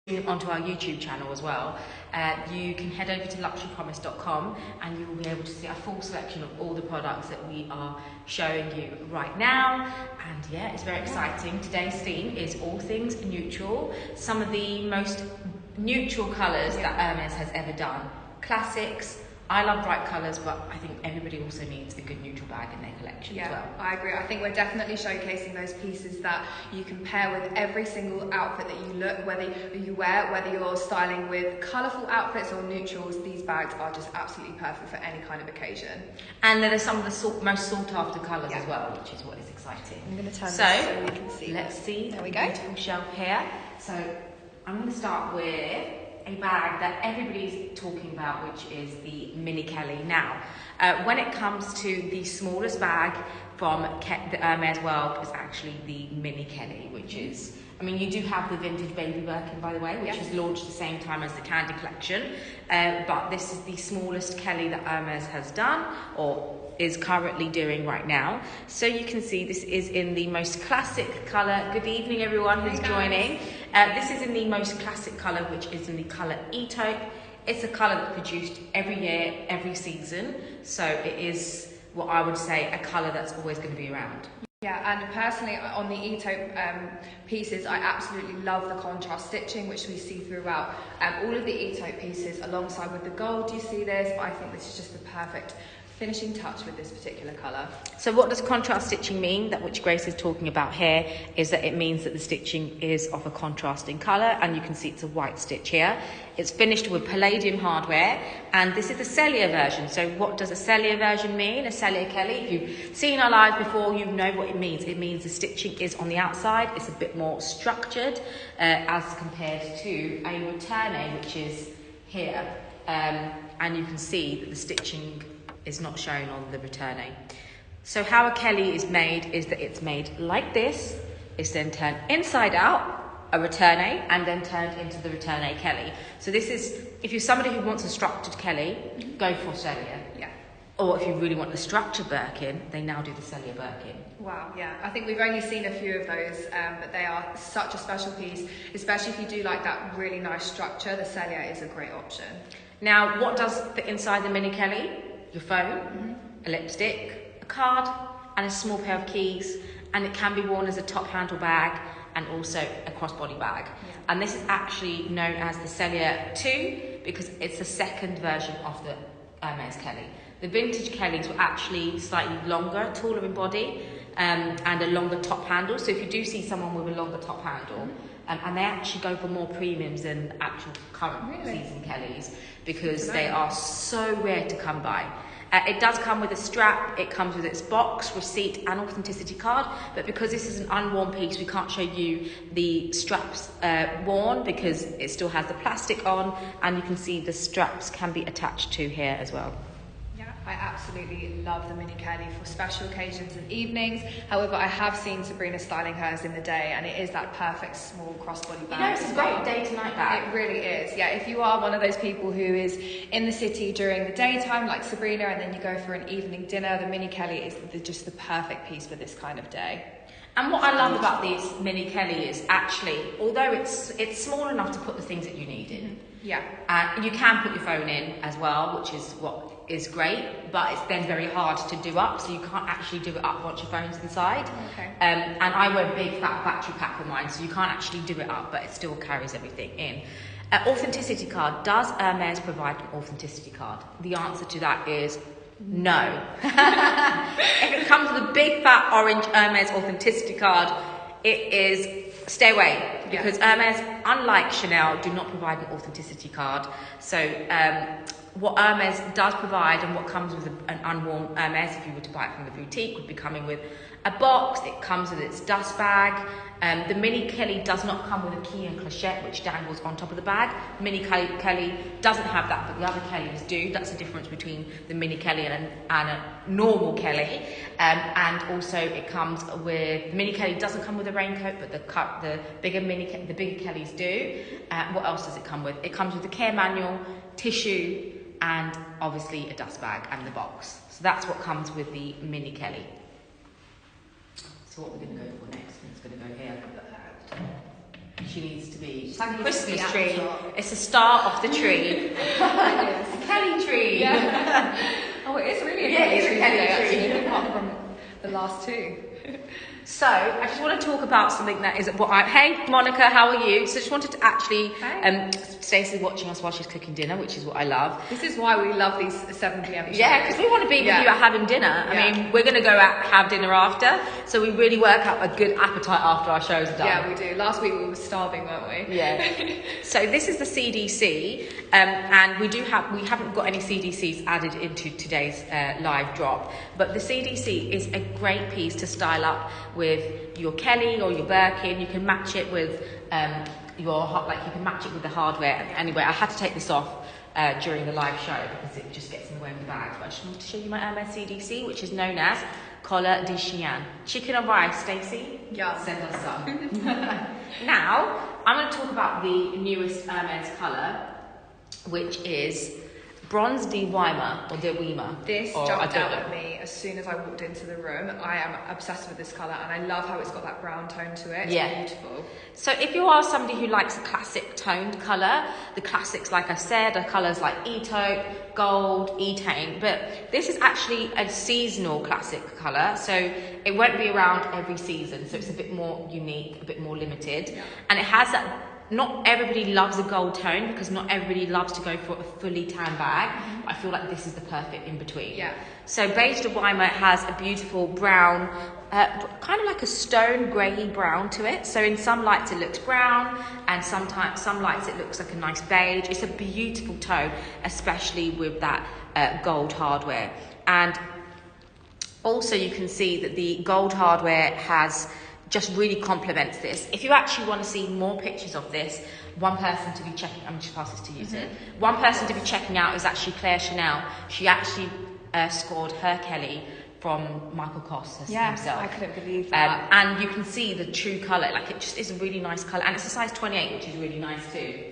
onto our YouTube channel as well, you can head over to luxurypromise.com and you will be able to see a full selection of all the products that we are showing you right now. And yeah, it's very exciting. Today's theme is all things neutral, some of the most neutral colours that Hermès has ever done. Classics. I love bright colours, but I think everybody also needs a good neutral bag in their collection as well. I agree. I think we're definitely showcasing those pieces that you can pair with every single outfit that you wear, whether you're styling with colourful outfits or neutrals. These bags are just absolutely perfect for any kind of occasion. And they're some of the most sought after colours as well, which is what is exciting. I'm going to turn this so we can see. Let's see. There we go. Beautiful shelf here. So I'm going to start with a bag that everybody's talking about, which is the Mini Kelly. Now, when it comes to the smallest bag from the Hermès world, is actually the Mini Kelly, which is, I mean, you do have the vintage baby Birkin, by the way, which was launched at the same time as the Candy collection, but this is the smallest Kelly that Hermès has done, or is currently doing right now. So you can see this is in the most classic colour. Good evening everyone who's joining. This is in the most classic colour, which is in the colour E-taupe. It's a colour that's produced every year, every season. So it is what I would say a colour that's always going to be around. Yeah, and personally on the E-taupe pieces, I absolutely love the contrast stitching, which we see throughout all of the E-taupe pieces alongside with the gold. You see this, but I think this is just the perfect finishing touch with this particular colour. So what does contrast stitching mean, that which Grace is talking about here, is that it means that the stitching is of a contrasting colour, and you can see it's a white stitch here. It's finished with palladium hardware, and this is the Cellier version. So what does a Cellier version mean? A Cellier Kelly, if you've seen our lives before, you know what it means. It means the stitching is on the outside, it's a bit more structured as compared to a Retourné, which is here, and you can see that the stitching is not shown on the Retourné. So how a Kelly is made is that it's made like this. It's then turned inside out, a Retourné, and then turned into the Retourné Kelly. So this is, if you're somebody who wants a structured Kelly, go for Cellier. Yeah. Or if you really want a structured Birkin, they now do the Cellier Birkin. Wow, yeah. I think we've only seen a few of those, but they are such a special piece, especially if you do like that really nice structure. The Cellier is a great option. Now, what does fit inside the Mini Kelly? Your phone, a lipstick, a card, and a small pair of keys, and it can be worn as a top handle bag and also a crossbody bag. Yeah. And this is actually known as the Cellier 2 because it's the second version of the Hermès Kelly. The vintage Kellys were actually slightly longer, taller in body, and a longer top handle. So if you do see someone with a longer top handle, and they actually go for more premiums than actual current season Kellys because they are so rare to come by. It does come with a strap, it comes with its box, receipt and authenticity card, but because this is an unworn piece, we can't show you the straps worn because it still has the plastic on, and you can see the straps can be attached to here as well. I absolutely love the Mini Kelly for special occasions and evenings. However, I have seen Sabrina styling hers in the day, and it is that perfect small crossbody bag. You know, it's a great day to night bag. It really is. Yeah, if you are one of those people who is in the city during the daytime, like Sabrina, and then you go for an evening dinner, the Mini Kelly is just the perfect piece for this kind of day. And what I love about this Mini Kelly is actually, although it's small enough to put the things that you need in. Yeah. And you can put your phone in as well, which is what is great, but it's then very hard to do up, so you can't actually do it up once your phone's inside. Okay. And I wear a big fat battery pack on mine, so you can't actually do it up, but it still carries everything in. Authenticity card. Does Hermès provide an authenticity card? The answer to that is no. If it comes with a big fat orange Hermès authenticity card, it is stay away, because Hermès, unlike Chanel, do not provide an authenticity card. So what Hermès does provide, and what comes with an unworn Hermès, if you were to buy it from the boutique, would be coming with a box. It comes with its dust bag. The Mini Kelly does not come with a key and clochette, which dangles on top of the bag. Mini Kelly doesn't have that, but the other Kellys do. That's the difference between the Mini Kelly and a normal Kelly. And also it comes with, the Mini Kelly doesn't come with a raincoat, but the bigger Kellys do. What else does it come with? It comes with a care manual, tissue, and obviously a dust bag and the box. So that's what comes with the Mini Kelly. So what we're going to go for next, it's going to go here. She needs to be. It's like a Needs to Christmas be tree. apple. It's a star off the tree. It's a Kelly tree. Yeah. Oh, it is really a Yeah, Kelly it's a tree Kelly today, tree. actually, apart from the last two. So, I just want to talk about something that is what hey, Monica, how are you? So, I just wanted to actually, Stacey's watching us while she's cooking dinner, which is what I love. This is why we love these 7 p.m. shows. Yeah, because we want to be with you at having dinner. I mean, we're going to go out have dinner after, so we really work out a good appetite after our shows are done. Yeah, we do. Last week we were starving, weren't we? Yeah. So this is the CDC, and we haven't got any CDCs added into today's live drop, but the CDC is a great piece to style up with your Kelly or your Birkin. You can match it with you can match it with the hardware. Anyway, I had to take this off during the live show because it just gets in the way of the bag. But I just wanted to show you my Hermès CDC, which is known as Collar de Chien. Chicken or rice, Stacey? Yeah. Send us some. Now, I'm going to talk about the newest Hermès colour, which is Bronze de Weimar, or de Weimar. This jumped out at me as soon as I walked into the room. I am obsessed with this colour, and I love how it's got that brown tone to it. It's beautiful. So if you are somebody who likes a classic toned colour, the classics, like I said, are colours like E-taupe, gold, E-tane, but this is actually a seasonal classic colour, so it won't be around every season, so it's a bit more unique, a bit more limited, and it has that. Not everybody loves a gold tone because not everybody loves to go for a fully tan bag. I feel like this is the perfect in between. Yeah. So Beige de Weimar has a beautiful brown, kind of like a stone grey brown to it. So in some lights it looks brown, and sometimes some lights it looks like a nice beige. It's a beautiful tone, especially with that gold hardware. And also you can see that the gold hardware just really complements this. If you actually want to see more pictures of this, one person to be checking, I'm just pass this to you, one person to be checking out is actually Claire Chanel. She actually scored her Kelly from Michael Kors himself. I couldn't believe that. And you can see the true colour, like it just is a really nice colour, and it's a size 28, which is really nice too.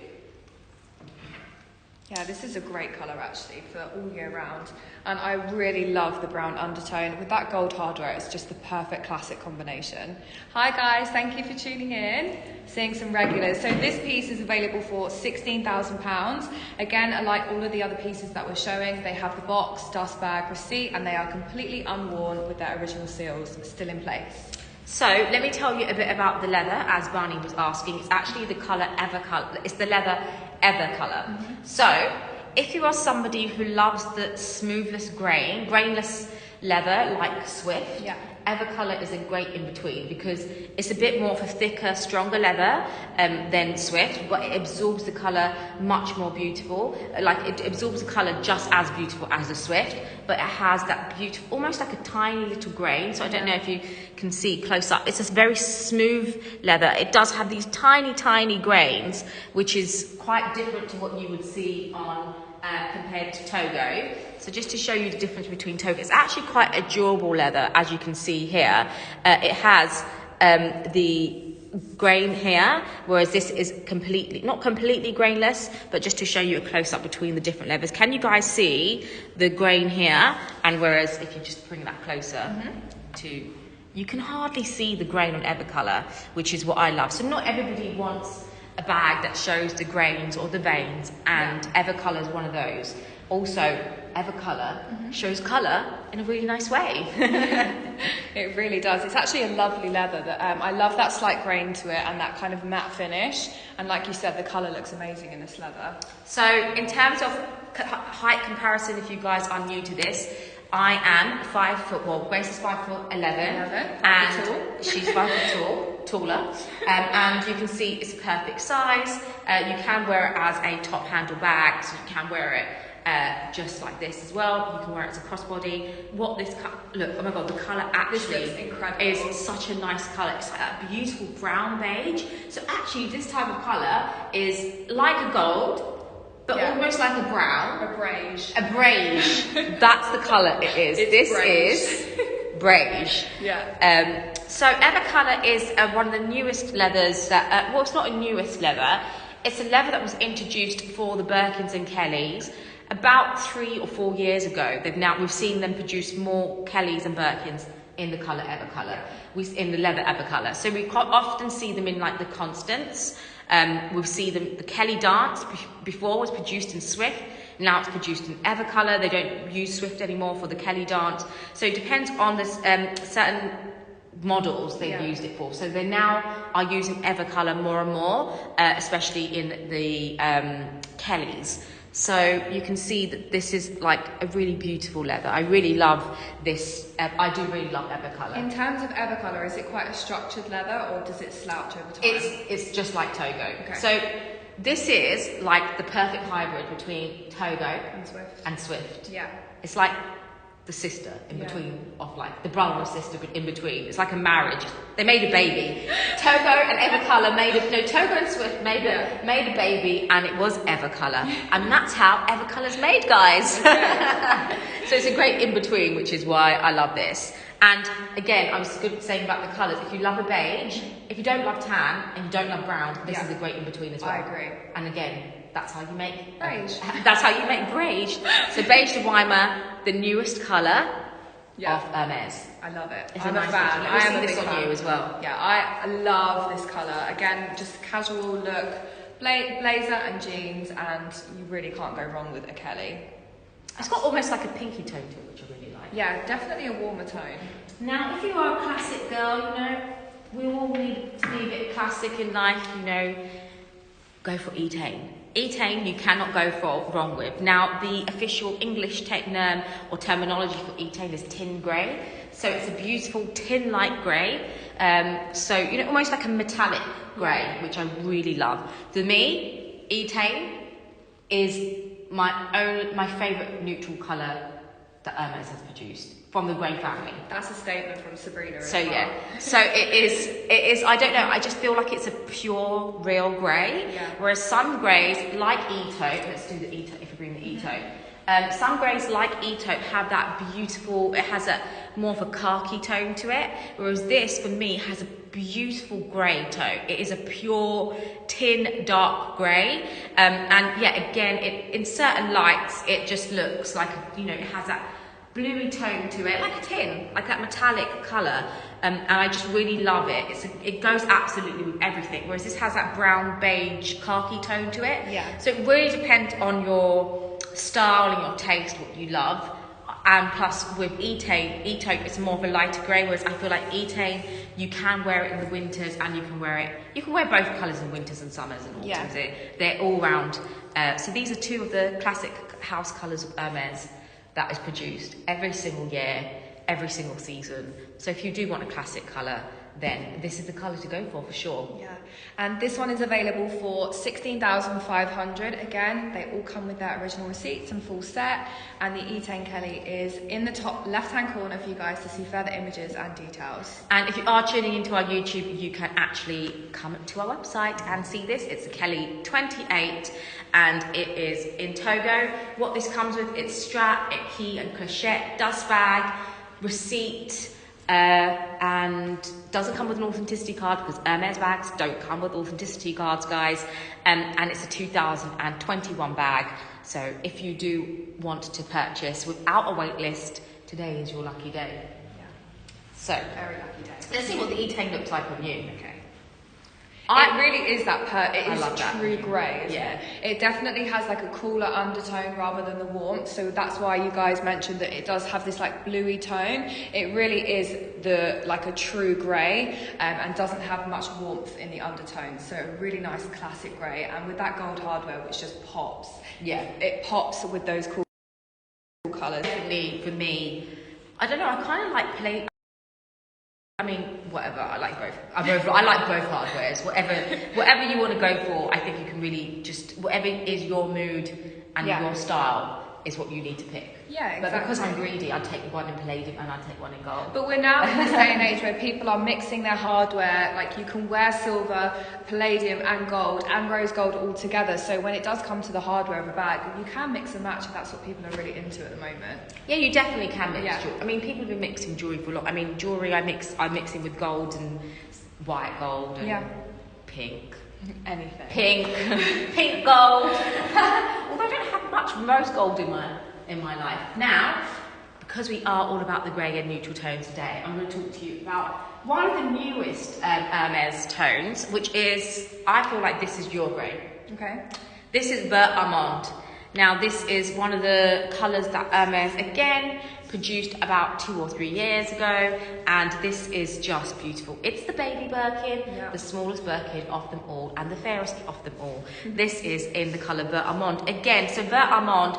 Yeah, this is a great colour actually for all year round, and I really love the brown undertone with that gold hardware. It's just the perfect classic combination. Hi guys, thank you for tuning in, seeing some regulars. So this piece is available for £16,000. Again, like all of the other pieces that we're showing, they have the box, dust bag, receipt, and they are completely unworn with their original seals still in place. So let me tell you a bit about the leather, as Barney was asking. It's actually the colour Ever colour. It's the leather Ever colour. So if you are somebody who loves the smoothless grainless leather like Swift, Ever colour is a great in between because it's a bit more of a thicker, stronger leather than Swift, but it absorbs the colour much more beautiful. Like it absorbs the colour just as beautiful as the Swift, but it has that beautiful, almost like a tiny little grain. So I don't know if you can see close up. It's a very smooth leather. It does have these tiny, tiny grains, which is quite different to what you would see on compared to Togo. So just to show you the difference between Togo, it's actually quite a durable leather, as you can see here. It has the grain here, whereas this is not completely grainless, but just to show you a close-up between the different leathers. Can you guys see the grain here? And whereas if you just bring that closer you can hardly see the grain on Evercolour, which is what I love. So not everybody wants a bag that shows the grains or the veins, and Evercolour is one of those. Also, Evercolour shows colour in a really nice way. It really does. It's actually a lovely leather. That I love that slight grain to it and that kind of matte finish. And like you said, the colour looks amazing in this leather. So in terms of height comparison, if you guys are new to this, I am 5 foot. Well, Grace is 5'11", and she's 5 foot taller. And you can see it's a perfect size. You can wear it as a top handle bag, so you can wear it just like this as well. You can wear it as a crossbody. Look, oh my god, the colour actually is such a nice colour. It's like that beautiful brown beige. So actually, this type of colour is like a gold, but almost like a brown. A beige. A beige. That's the colour it is. This is beige. Yeah. So Evercolour is one of the newest leathers that, well, it's not a newest leather. It's a leather that was introduced for the Birkins and Kellys about 3 or 4 years ago. We've seen them produce more Kellys and Birkins in the colour Evercolour, in the leather Evercolour. So we quite often see them in like the Constants, We'll see the Kelly dance before was produced in Swift. Now it's produced in Evercolour. They don't use Swift anymore for the Kelly dance. So it depends on this certain models they've used it for. So they now are using Evercolour more and more, especially in the Kellys. So you can see that this is like a really beautiful leather. I really love this. I do really love Evercolour. In terms of Evercolour, is it quite a structured leather or does it slouch over time? It's just like Togo. Okay. So this is like the perfect hybrid between Togo and Swift. Yeah. It's like the sister in between of like the brother or sister in between. It's like a marriage. They made a baby. Togo and Evercolour Togo and Swift made a baby, and it was Evercolour. And that's how Evercolour's made, guys. Okay. So it's a great in between, which is why I love this. And again, I was saying about the colours. If you love a beige, if you don't love tan and you don't love brown, this is a great in between as well. I agree. And again, that's how you make beige. That's how you make beige. So beige de Weimar, the newest colour of Hermès. I love it. It's I'm a nice fan. I am see this on you as well. Yeah, I love this colour. Again, just casual look, blazer and jeans, and you really can't go wrong with a Kelly. It's got almost like a pinky tone to it, which I really like. Yeah, definitely a warmer tone. Now, if you are a classic girl, we all need to be a bit classic in life, go for Etain. Etain you cannot go wrong with. Now, the official English term or terminology for Etain is tin grey. So it's a beautiful tin-like grey. So, almost like a metallic grey, which I really love. For me, Etain is my favourite neutral colour that Hermès has produced from the grey family. That's a statement from Sabrina. So so it is. I don't know. I just feel like it's a pure, real grey. Yeah. Whereas some greys, like Ito, let's do the Ito. If we bring the Ito, some greys like Ito have that beautiful. It has a more of a khaki tone to it. Whereas this, for me, has a beautiful grey tone. It is a pure tin dark grey. And again, in certain lights, it just looks like it has that bluey tone to it, like a tin, like that metallic colour, and I just really love it. It goes absolutely with everything, whereas this has that brown beige khaki tone to it. Yeah. So it really depends on your style and your taste, what you love. And plus with Etain, it's more of a lighter grey, whereas I feel like Etain, you can wear it in the winters and you can wear both colours in winters and summers and autumns. Yeah. They're all round. So these are two of the classic house colours of Hermès that is produced every single year, every single season. So if you do want a classic colour, then this is the colour to go for sure. Yeah, and this one is available for 16,500. Again, they all come with their original receipts and full set. And the Etain Kelly is in the top left-hand corner for you guys to see further images and details. And if you are tuning into our YouTube, you can actually come to our website and see this. It's a Kelly 28, and it is in Togo. What this comes with, it's strap, key and clochette, dust bag, receipt, and doesn't come with an authenticity card because Hermès bags don't come with authenticity cards, guys. And it's a 2021 bag. So if you do want to purchase without a wait list, today is your lucky day. Yeah. So Very lucky day. let's see what the Etain looks like on you. Okay. It really is that it is true that. grey, isn't it? It definitely has like a cooler undertone rather than the warmth. So that's why you guys mentioned that it does have this like bluey tone. It really is like a true grey, and doesn't have much warmth in the undertone. So a really nice classic grey, and with that gold hardware, which just pops. Yeah, it pops with those cool colours. Definitely for me, I don't know. I kind of like play. I mean, whatever. I like both. I like both hardwares. Whatever you want to go for, I think you can really just whatever is your mood and your style is what you need to pick. Yeah, exactly. But because I'm greedy, I'd take one in palladium and I'd take one in gold. But we're now in this day and age where people are mixing their hardware. Like you can wear silver, palladium and gold and rose gold all together. So when it does come to the hardware of a bag, you can mix and match, and that's what people are really into at the moment. Yeah, you definitely can mix jewelry. I mean, people have been mixing jewelry for a lot. I mean, jewelry I'm mixing with gold and white gold and pink. Anything. Pink gold. Although I don't have much rose gold in my life. Now, because we are all about the grey and neutral tones today, I'm going to talk to you about one of the newest Hermès tones, which is, I feel like this is your grey. Okay. This is Vert Almond. Now, this is one of the colours that Hermès, again, produced about 2 or 3 years ago, and this is just beautiful. It's the baby Birkin, the smallest Birkin of them all, and the fairest of them all. This is in the colour Vert Almond. Again, so Vert Almond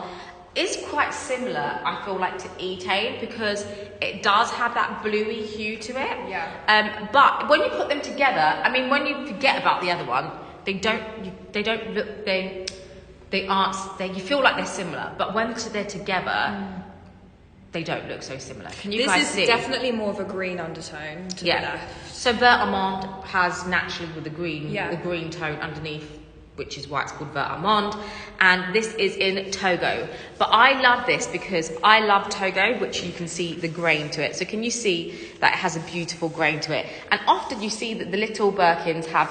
is quite similar, I feel like, to E-Tame, because it does have that bluey hue to it. Yeah. But when you put them together, I mean, when you forget about the other one, they aren't, you feel like they're similar, but when they're together, they don't look so similar. Can you guys see? This is definitely more of a green undertone to the left. So Vert Almond has naturally with the green tone underneath, which is why it's called Vert Almond, and this is in Togo. But I love this because I love Togo, which you can see the grain to it. So can you see that it has a beautiful grain to it? And often you see that the little Birkins have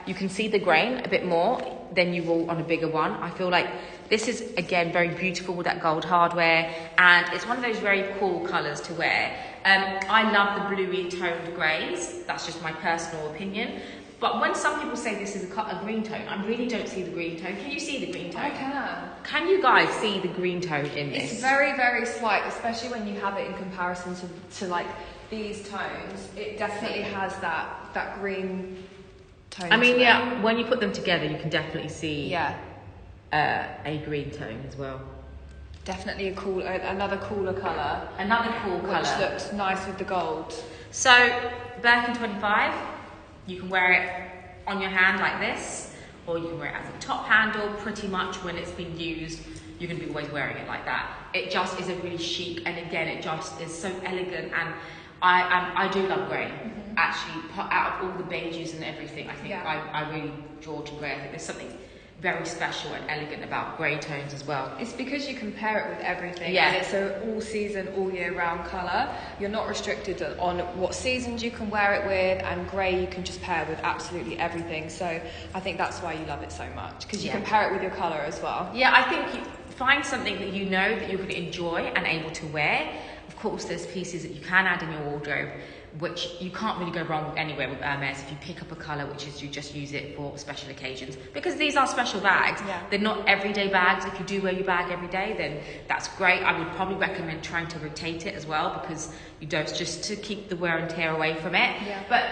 you can see the grain a bit more than you will on a bigger one. I feel like this is, again, very beautiful with that gold hardware, and it's one of those very cool colours to wear. I love the bluey toned greys. That's just my personal opinion. But when some people say this is a green tone, I really don't see the green tone. Can you see the green tone? I can. Can you guys see the green tone in this? It's very, very slight, especially when you have it in comparison to like these tones. It definitely has that green tone. I mean, yeah, when you put them together, you can definitely see a green tone as well. Definitely another cooler colour. Another cool colour. Which looks nice with the gold. So, Birkin 25, you can wear it on your hand like this, or you can wear it as a top handle. Pretty much when it's been used, you're going to be always wearing it like that. It just is a really chic, and again, it just is so elegant, and I do love grey. Actually, out of all the beiges and everything, I think I really draw to grey. I think there's something very special and elegant about grey tones as well. It's because you can pair it with everything. Yeah. And it's an all season, all year round colour. You're not restricted on what seasons you can wear it with, and grey you can just pair with absolutely everything. So I think that's why you love it so much, because you can pair it with your colour as well. Yeah, I think you find something that you know that you're going to enjoy and able to wear. Of course, there's pieces that you can add in your wardrobe, which you can't really go wrong with anywhere with Hermès if you pick up a colour, which is you just use it for special occasions, because these are special bags. They're not everyday bags. If you do wear your bag every day, then that's great. I would probably recommend trying to rotate it as well, because you don't, just to keep the wear and tear away from it. But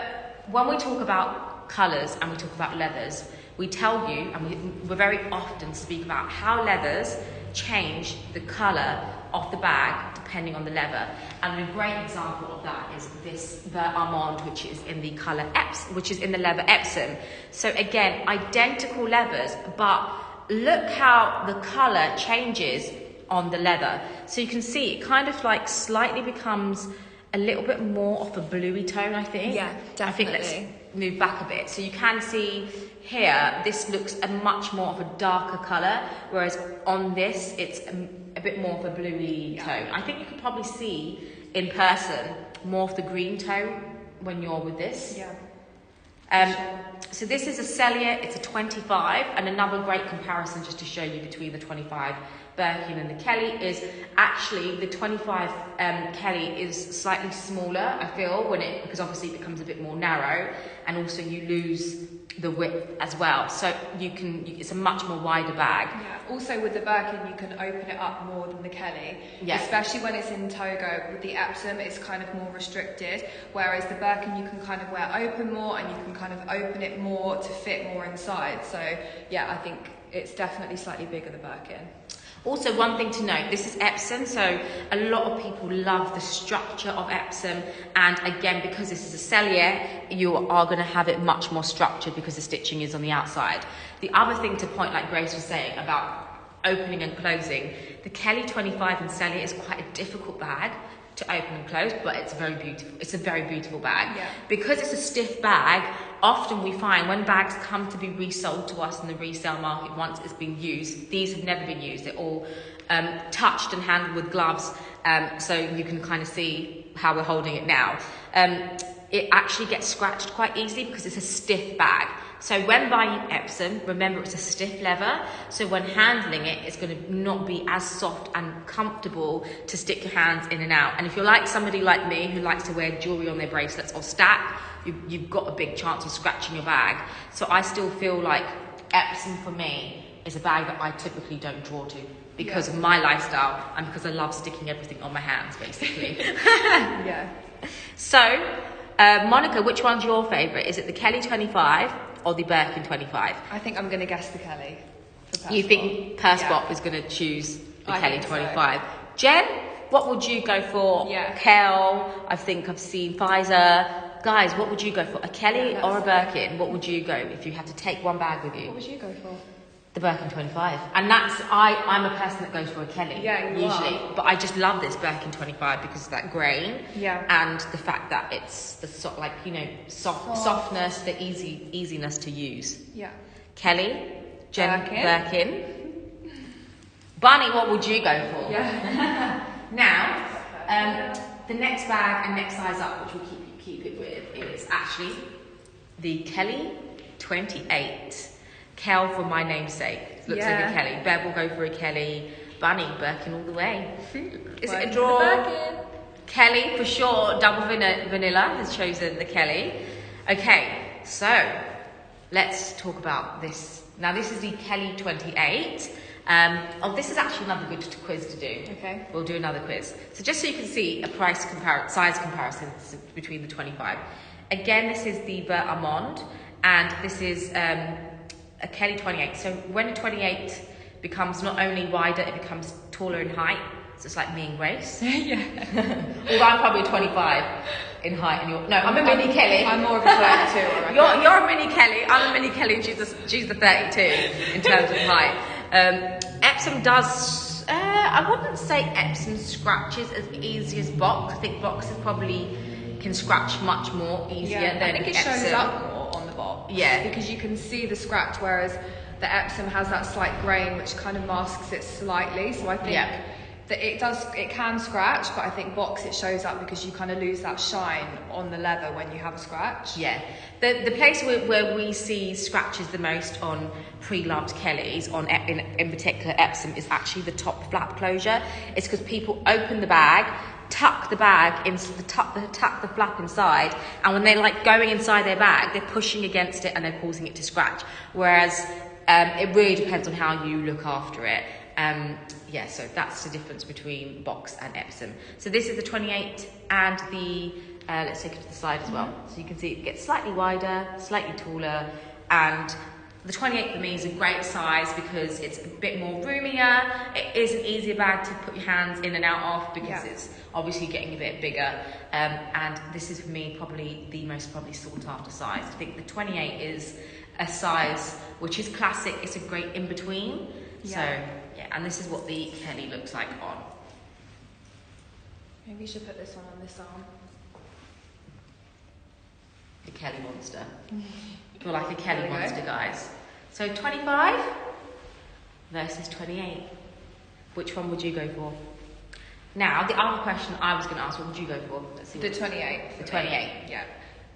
when we talk about colours and we talk about leathers, we tell you, and we very often speak about how leathers change the colour of the bag depending on the leather, and a great example of that is this Vert Almond, which is in the colour which is in the leather Epsom. So again, identical leathers, but look how the colour changes on the leather. So you can see it kind of like slightly becomes a little bit more of a bluey tone, I think. Yeah, definitely. I think let's move back a bit. So you can see here, this looks a much more of a darker colour, whereas on this, it's a bit more of a bluey tone. I think you can probably see in person more of the green tone when you're with this. So this is a Cellier, it's a 25, and another great comparison just to show you between the 25 Birkin and the Kelly is actually the 25 Kelly is slightly smaller, I feel, because obviously it becomes a bit more narrow, and also you lose the width as well. So it's a much more wider bag. Also with the Birkin, you can open it up more than the Kelly. Especially when it's in Togo. With the Epsom, it's kind of more restricted, whereas the Birkin you can kind of wear open more, and you can kind of open it more to fit more inside. So I think it's definitely slightly bigger, the Birkin. Also, one thing to note, this is Epsom, so a lot of people love the structure of Epsom, and again, because this is a Cellier, you are going to have it much more structured because the stitching is on the outside. The other thing to point, like Grace was saying, about opening and closing, the Kelly 25 in Cellier is quite a difficult bag to open and close, but it's very beautiful. It's a very beautiful bag. Because it's a stiff bag, often we find when bags come to be resold to us in the resale market once it's been used, these have never been used. They're all touched and handled with gloves, so you can kind of see how we're holding it now. It actually gets scratched quite easily because it's a stiff bag. So when buying Epsom, remember it's a stiff leather. So when handling it, it's going to not be as soft and comfortable to stick your hands in and out. And if you're like somebody like me who likes to wear jewelry on their bracelets or stack, you've got a big chance of scratching your bag. So I still feel like Epsom for me is a bag that I typically don't draw to because of my lifestyle and because I love sticking everything on my hands, basically. Yeah. So, Monica, which one's your favourite? Is it the Kelly 25 or the Birkin 25? I think I'm going to guess the Kelly. You think Persbop is going to choose the Kelly 25? So. Jen, what would you go for? Yeah. Kel, I think I've seen Pfizer. Guys, what would you go for? A Kelly or a Birkin? What would you go if you had to take one bag with you? What would you go for? The Birkin 25. And that's, I'm a person that goes for a Kelly, usually. But I just love this Birkin 25 because of that grain. Yeah. And the fact that it's the softness, the easiness to use. Yeah. Kelly, Jen, Birkin. Bunny, what would you go for? Yeah. Now, the next bag and next size up, which we'll keep it with, is actually the Kelly 28. Kel for my namesake. Looks like a Kelly. Bev will go for a Kelly. Bunny, Birkin all the way. Is it a draw? Kelly for sure. Double Vanilla has chosen the Kelly. Okay, so let's talk about this. Now this is the Kelly 28. This is actually another good quiz to do. Okay. We'll do another quiz. So just so you can see a size comparison between the 25. Again, this is the Vert Amande, and this is a Kelly 28. So when a 28 becomes not only wider, it becomes taller in height. So it's like me and Grace. Yeah. Although I'm probably a 25 in height, and I'm a mini Kelly. I'm more of a 32. You're a mini Kelly. I'm a mini Kelly, and she's the 32 in terms of height. Epsom does. I wouldn't say Epsom scratches as easy as Box. I think Boxes probably can scratch much more easier than I think it Epsom. shows up more on the box. Yeah. Because you can see the scratch, whereas the Epsom has that slight grain which kind of masks it slightly. So I think that it can scratch, but I think Box it shows up because you kind of lose that shine on the leather when you have a scratch. Yeah. The place where we see scratches the most on pre-loved Kellys, in particular Epsom, is actually the top flap closure. It's because people open the bag, tuck the bag into tuck the flap inside, and when they're like going inside their bag, they're pushing against it and they're causing it to scratch. Whereas it really depends on how you look after it. So that's the difference between Box and Epsom. So this is the 28 and the, let's take it to the side as well. So you can see it gets slightly wider, slightly taller, and the 28 for me is a great size because it's a bit more roomier. It is an easier bag to put your hands in and out of because it's obviously getting a bit bigger. And this is for me probably the most sought after size. I think the 28 is a size which is classic. It's a great in between. And this is what the Kelly looks like on. Maybe you should put this one on this arm. The Kelly monster. You're like a Kelly monster, guys. So 25 versus 28. Which one would you go for? Now, the other question I was going to ask, what would you go for? Let's see. The 28. The 28. Yeah.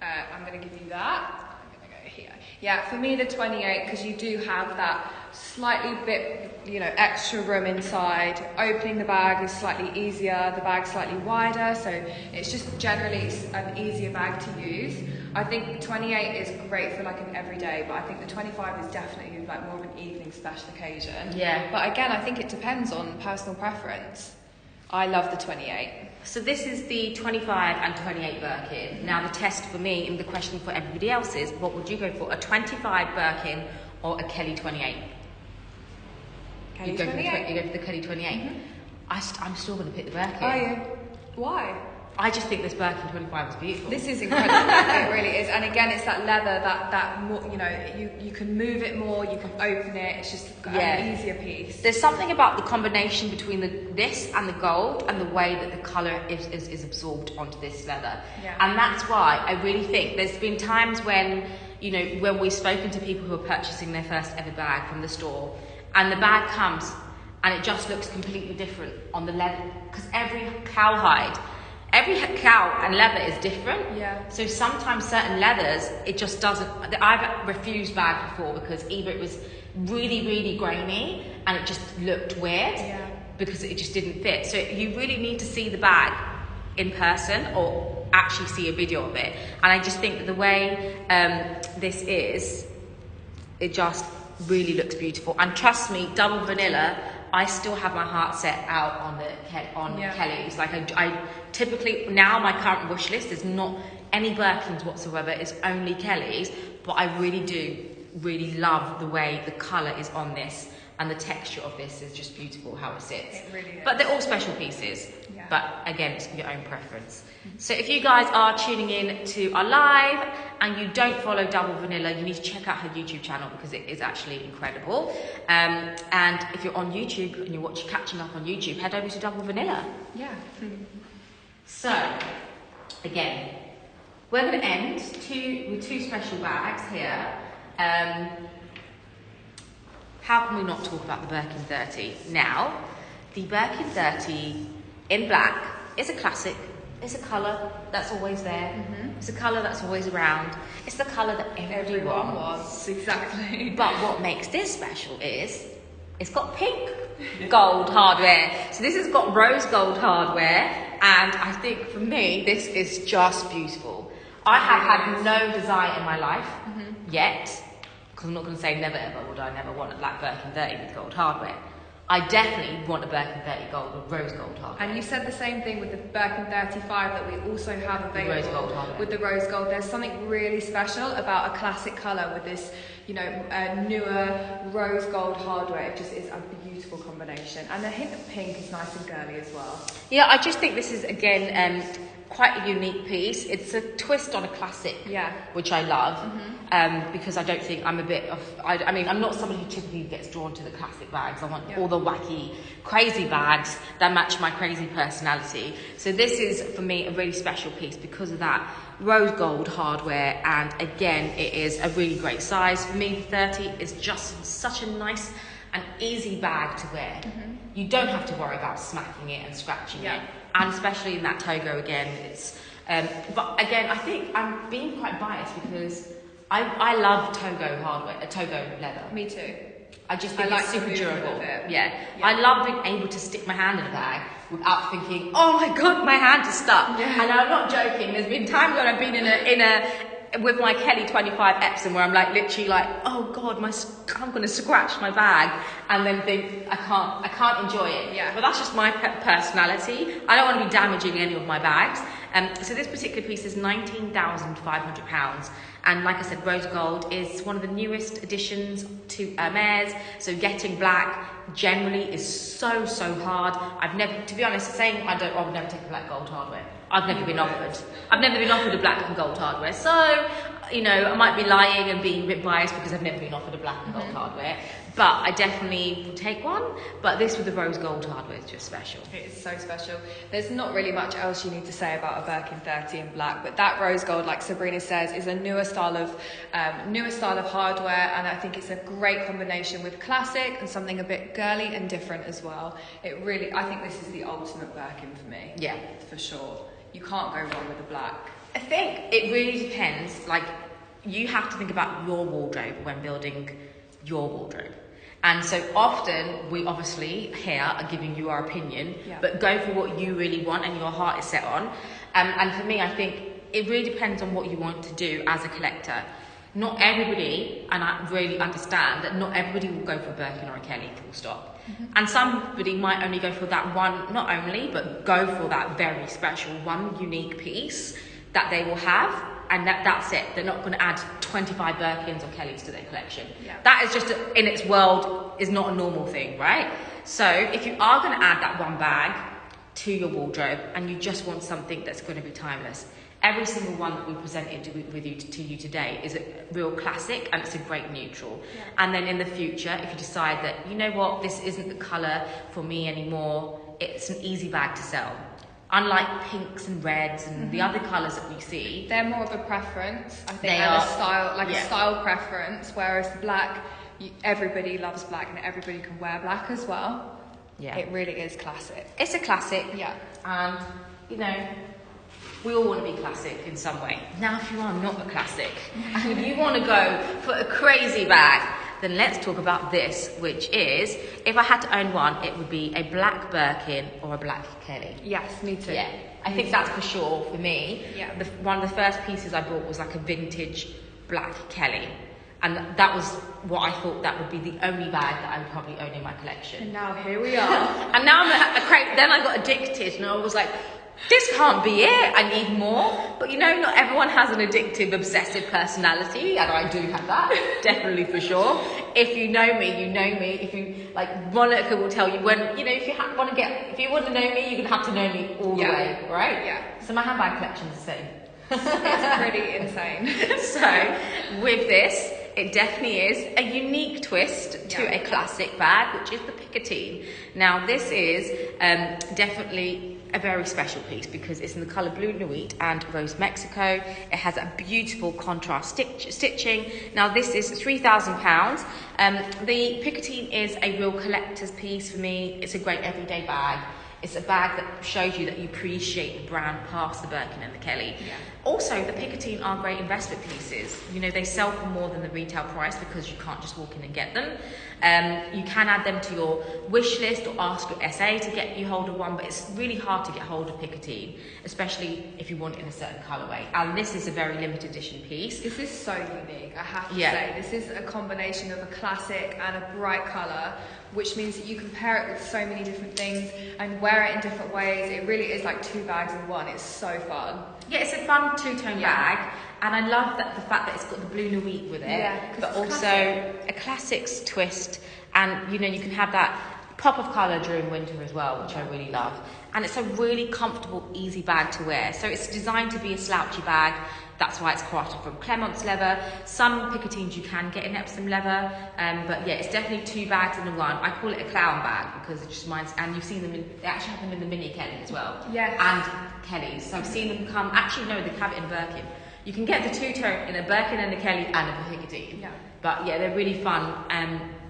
I'm going to give you that. I'm going to go here. Yeah, for me, the 28, because you do have that slightly bit, extra room inside. Opening the bag is slightly easier. The bag's slightly wider, so it's just generally an easier bag to use. I think the 28 is great for like an everyday, but I think the 25 is definitely like more of an evening special occasion. Yeah. But again, I think it depends on personal preference. I love the 28. So this is the 25 and 28 Birkin. Now the test for me and the question for everybody else is, what would you go for? A 25 Birkin or a Kelly 28? Kelly You go 28. for the Kelly 28. Mm-hmm. I'm still going to pick the Birkin. Are you? Why? I just think this Birkin 25 is beautiful. This is incredible. It really is. And again, it's that leather that more, you can move it more, you can open it. It's just an easier piece. There's something about the combination between this and the gold and the way that the colour is absorbed onto this leather. Yeah. And that's why I really think there's been times when, when we've spoken to people who are purchasing their first ever bag from the store, and the bag comes and it just looks completely different on the leather, because every cowhide, every cow and leather is different. Yeah. So sometimes certain leathers, it just doesn't. I've refused bags before because either it was really, really grainy and it just looked weird because it just didn't fit. So you really need to see the bag in person or actually see a video of it. And I just think that the way this is, it just really looks beautiful. And trust me, double vanilla, I still have my heart set out on Kelly's. Like I typically, now my current wish list is not any Birkins whatsoever, it's only Kelly's, but I really do really love the way the colour is on this, and the texture of this is just beautiful how it sits. It really is. But they're all special pieces. Yeah. But again, it's your own preference. So if you guys are tuning in to our live and you don't follow Double Vanilla, you need to check out her YouTube channel because it is actually incredible. And if you're on YouTube and you're catching up on YouTube, head over to Double Vanilla. Yeah. So again, we're going to end with two special bags here. How can we not talk about the Birkin 30? Now, the Birkin 30 in black is a classic. It's a colour that's always there. It's a colour that's always around. It's the colour that everyone wants. Exactly. But what makes this special is it's got pink gold hardware. So this has got rose gold hardware, and I think for me this is just beautiful. I have had no desire in my life yet, because I'm not going to say never ever would I never want a black Birkin 30 with gold hardware. I definitely want a Birkin 30 gold with rose gold hardware. And you said the same thing with the Birkin 35 that we also have available with the rose gold. There's something really special about a classic colour with this, newer rose gold hardware. It just is a beautiful combination. And the hint of pink is nice and girly as well. Yeah, I just think this is, again, quite a unique piece. It's a twist on a classic, which I love, because I don't think I'm I'm not somebody who typically gets drawn to the classic bags. I want all the wacky, crazy bags that match my crazy personality. So this is, for me, a really special piece because of that rose gold hardware, and again, it is a really great size. For me, 30 is just such a nice and easy bag to wear. You don't have to worry about smacking it and scratching it. And especially in that Togo again, it's. But again, I think I'm being quite biased because I love Togo hardware, Togo leather. Me too. I just think it's super durable. Yeah. I love being able to stick my hand in a bag without thinking, oh my god, my hand is stuck. And I'm not joking. There's been times when I've been in a with my Kelly 25 Epsom where I'm literally oh god, I'm going to scratch my bag, and then think I can't enjoy it. But that's just my personality. I don't want to be damaging any of my bags. So this particular piece is £19,500, and like I said, rose gold is one of the newest additions to Hermès. So getting black generally is so hard. I've never, to be honest, saying I would never take a black gold hardware. I've never been offered. I've never been offered a black and gold hardware. So, I might be lying and being a bit biased because I've never been offered a black and gold hardware. But I definitely will take one. But this with the rose gold hardware is just special. It is so special. There's not really much else you need to say about a Birkin 30 in black, but that rose gold, like Sabrina says, is a newer style of hardware, and I think it's a great combination with classic and something a bit girly and different as well. I think this is the ultimate Birkin for me. Yeah, for sure. You can't go wrong with the black. I think it really depends. You have to think about your wardrobe when building your wardrobe. And so often, we obviously here are giving you our opinion, but go for what you really want and your heart is set on. And for me, I think it really depends on what you want to do as a collector. Not everybody, and I really understand that not everybody will go for a Birkin or a Kelly, full stop. And somebody might only go for that one, not only, but go for that very special one unique piece that they will have, and that's it. They're not going to add 25 Birkins or Kellys to their collection. That is just, in its world, is not a normal thing, right? So if you are going to add that one bag to your wardrobe and you just want something that's going to be timeless, every single one that we presented to you today is a real classic, and it's a great neutral. And then in the future, if you decide that, you know what, this isn't the colour for me anymore, it's an easy bag to sell. Unlike pinks and reds and the other colours that we see. They're more of a preference, I think, a style preference, whereas black, everybody loves black and everybody can wear black as well. It really is classic. It's a classic. Yeah. And, We all want to be classic in some way. Now, if you are not a classic and you want to go for a crazy bag, then let's talk about this, which is, if I had to own one, it would be a black Birkin or a black Kelly. Yes, me too. Yeah, I think that's for sure for me. Yeah. One of the first pieces I bought was like a vintage black Kelly. And that was what I thought that would be the only bag that I would probably own in my collection. And now here we are. And now I'm a crazy, then I got addicted and I was like, this can't be it, I need more. But you know, not everyone has an addictive, obsessive personality, and I do have that, definitely for sure. If you know me, you know me. If you, like, Monica will tell you when, you know, if you want to know me, you're going to have to know me all the way, right? Yeah. So my handbag collection's the same. It's pretty insane. So, with this, it definitely is a unique twist to a classic bag, which is the Picotin. Now, this is definitely a very special piece because it's in the colour Blue Nuit and Rose Mexico. It has a beautiful contrast stitching. Now, this is £3,000. The Picotin is a real collector's piece for me. It's a great everyday bag. It's a bag that shows you that you appreciate the brand past the Birkin and the Kelly. Yeah. Also, the Picotin are great investment pieces. You know, they sell for more than the retail price because you can't just walk in and get them. You can add them to your wish list or ask your SA to get you hold of one, but it's really hard to get hold of Picotin, especially if you want it in a certain colourway. And this is a very limited edition piece. This is so unique, I have to say. This is a combination of a classic and a bright colour, which means that you can pair it with so many different things and wear it in different ways. It really is like two bags in one. It's so fun. Yeah, it's a fun two-tone bag, and I love that the fact that it's got the Blue Nuit with it, but also a classics twist, and you know, you can have that pop of colour during winter as well, which I really love. And it's a really comfortable, easy bag to wear. So it's designed to be a slouchy bag. That's why it's crafted from Clement's leather. Some Picotins you can get in Epsom leather, but yeah, it's definitely two bags in one. I call it a clown bag because it just reminds, and you've seen them they actually have them in the mini Kelly as well. Yes. And Kellys. So I've seen them come, actually no, they have it in Birkin. You can get the two-tone in a Birkin and a Kelly and a Picotin. Yeah. But yeah, they're really fun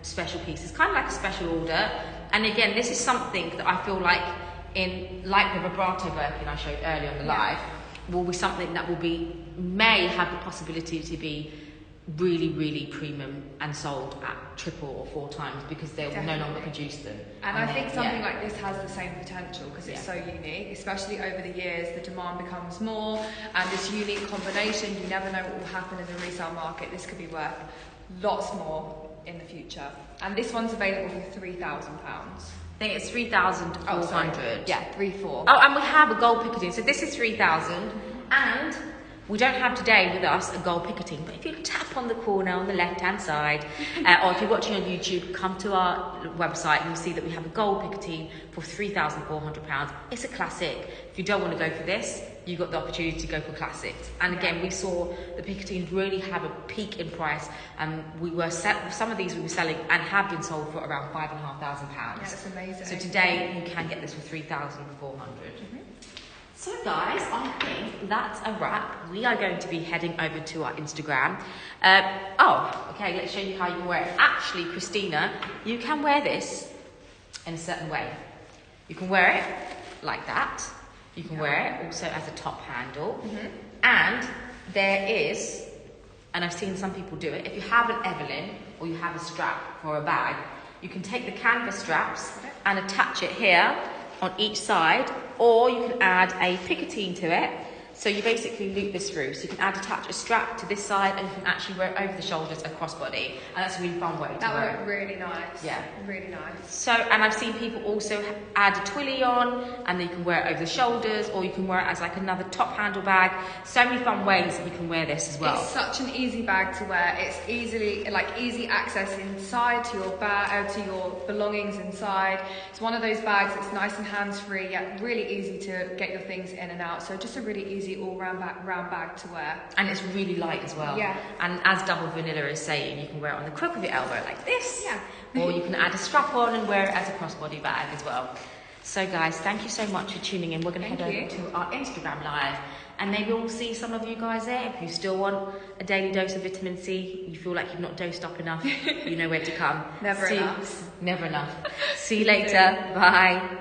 special pieces, kind of like a special order. And again, this is something that I feel like like the vibrato Birkin I showed earlier on the live, will be something that may have the possibility to be really, really premium and sold at 3 or 4 times because they will no longer produce them. And I think something like this has the same potential because it's so unique, especially over the years, the demand becomes more, and this unique combination, you never know what will happen in the resale market. This could be worth lots more in the future. And this one's available for £3,000. I think it's 3,400. Yeah, 3,400. Oh, and we have a gold Picotin. So this is 3,000, and we don't have today with us a gold Picotin. But if you tap on the corner on the left-hand side, or if you're watching on YouTube, come to our website and you'll see that we have a gold Picotin for £3,400. It's a classic. If you don't want to go for this, you've got the opportunity to go for classics. And again, we saw the Picotins really have a peak in price. Some of these we were selling and have been sold for around £5,500. Yeah, that's amazing. So today you can get this for 3,400. So guys, I think that's a wrap. We are going to be heading over to our Instagram. Okay, let's show you how you can wear it. Actually, Christina, you can wear this in a certain way. You can wear it like that. You can wear it also as a top handle. And there is, and I've seen some people do it, if you have an Evelyn or you have a strap for a bag, you can take the canvas straps and attach it here on each side, or you can add a Picotin to it. So you basically loop this through. So you can attach a strap to this side, and you can actually wear it over the shoulders, a crossbody. And that's a really fun way to wear it. That would look really nice. Yeah. Really nice. So, and I've seen people also add a twilly on, and then you can wear it over the shoulders, or you can wear it as like another top handle bag. So many fun ways that you can wear this as well. It's such an easy bag to wear. It's easy access inside to your bag, to your belongings inside. It's one of those bags that's nice and hands-free, yet really easy to get your things in and out. So just a really easy all-round bag to wear. And it's really light as well. Yeah. And as Double Vanilla is saying, you can wear it on the crook of your elbow like this. Yeah. Or you can add a strap on and wear it as a crossbody bag as well. So guys, thank you so much for tuning in. We're going to head over to our Instagram live, and maybe we'll see some of you guys there. If you still want a daily dose of vitamin C, you feel like you've not dosed up enough, you know where to come. Never enough. Never enough. See you later. Bye.